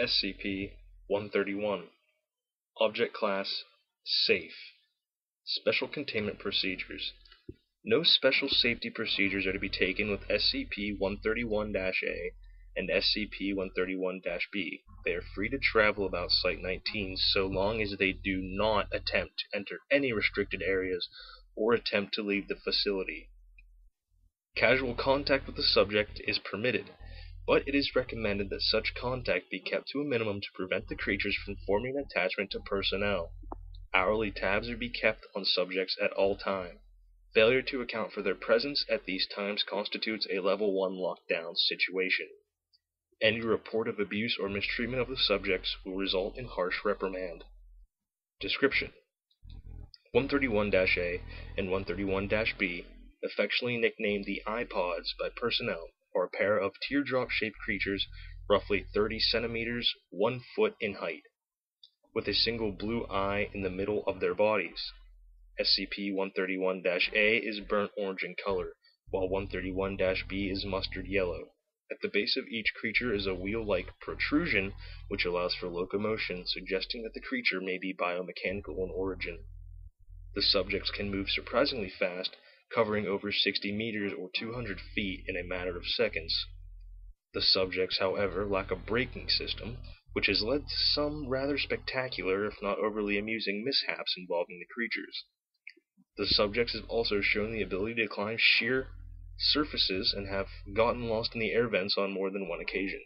SCP-131. Object Class Safe. Special Containment Procedures. No special safety procedures are to be taken with SCP-131-A and SCP-131-B. They are free to travel about Site-19 so long as they do not attempt to enter any restricted areas or attempt to leave the facility. Casual contact with the subject is permitted, but it is recommended that such contact be kept to a minimum to prevent the creatures from forming an attachment to personnel. Hourly tabs are to be kept on subjects at all times. Failure to account for their presence at these times constitutes a Level 1 lockdown situation. Any report of abuse or mistreatment of the subjects will result in harsh reprimand. Description: 131-A and 131-B, affectionately nicknamed the iPods by personnel, are a pair of teardrop-shaped creatures roughly 30 centimeters, 1 foot in height, with a single blue eye in the middle of their bodies. SCP-131-A is burnt orange in color, while 131-B is mustard yellow. At the base of each creature is a wheel-like protrusion which allows for locomotion, suggesting that the creature may be biomechanical in origin. The subjects can move surprisingly fast, covering over 60 meters or 200 feet in a matter of seconds. The subjects, however, lack a braking system, which has led to some rather spectacular, if not overly amusing, mishaps involving the creatures. The subjects have also shown the ability to climb sheer surfaces and have gotten lost in the air vents on more than one occasion.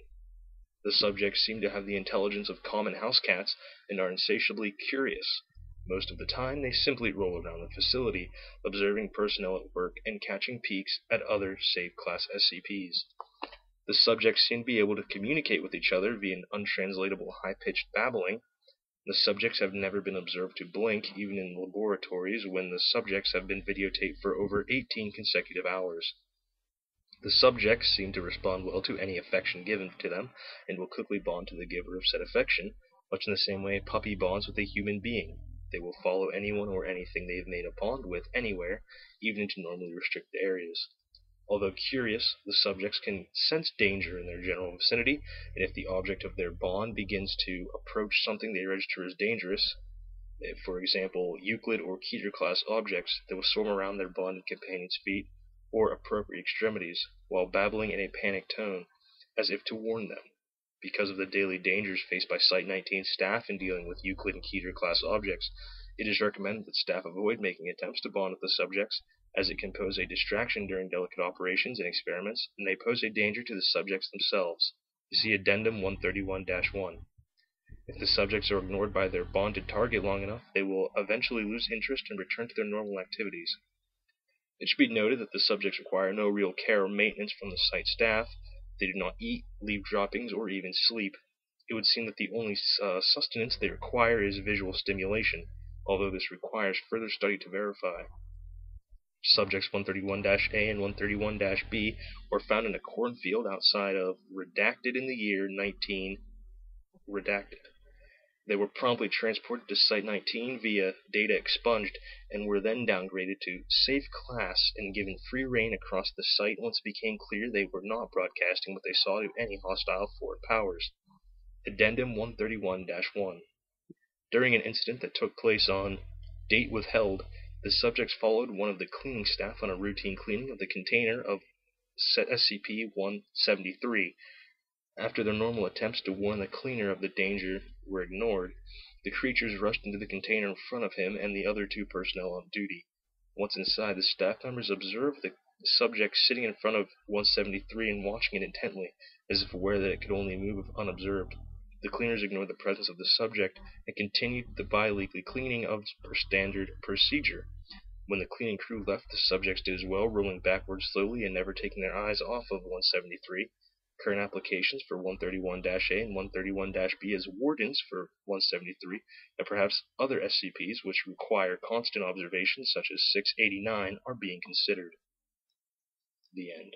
The subjects seem to have the intelligence of common house cats and are insatiably curious. Most of the time, they simply roll around the facility, observing personnel at work and catching peeks at other safe-class SCPs. The subjects seem to be able to communicate with each other via an untranslatable high-pitched babbling. The subjects have never been observed to blink, even in laboratories when the subjects have been videotaped for over 18 consecutive hours. The subjects seem to respond well to any affection given to them, and will quickly bond to the giver of said affection, much in the same way a puppy bonds with a human being. They will follow anyone or anything they have made a bond with anywhere, even into normally restricted areas. Although curious, the subjects can sense danger in their general vicinity, and if the object of their bond begins to approach something they register as dangerous, for example, Euclid or Keter class objects, they will swarm around their bonded companion's feet or appropriate extremities, while babbling in a panicked tone, as if to warn them. Because of the daily dangers faced by Site-19 staff in dealing with Euclid and Keter class objects, it is recommended that staff avoid making attempts to bond with the subjects, as it can pose a distraction during delicate operations and experiments, and they pose a danger to the subjects themselves. See Addendum 131-1. If the subjects are ignored by their bonded target long enough, they will eventually lose interest and return to their normal activities. It should be noted that the subjects require no real care or maintenance from the site staff. They do not eat, leave droppings, or even sleep. It would seem that the only sustenance they require is visual stimulation, although this requires further study to verify. Subjects 131-A and 131-B were found in a cornfield outside of Redacted in the year 19 Redacted. They were promptly transported to Site-19 via data expunged, and were then downgraded to Safe Class and given free rein across the site once it became clear they were not broadcasting what they saw to any hostile foreign powers. Addendum 131-1. During an incident that took place on Date Withheld, the subjects followed one of the cleaning staff on a routine cleaning of the container of SCP-173. After their normal attempts to warn the cleaner of the danger were ignored, the creatures rushed into the container in front of him and the other two personnel on duty. Once inside, the staff members observed the subject sitting in front of 173 and watching it intently, as if aware that it could only move if unobserved. The cleaners ignored the presence of the subject and continued the bi-weekly cleaning of standard procedure. When the cleaning crew left, the subjects did as well, rolling backwards slowly and never taking their eyes off of 173. Current applications for 131-A and 131-B as wardens for 173, and perhaps other SCPs which require constant observation, such as 689, are being considered. The end.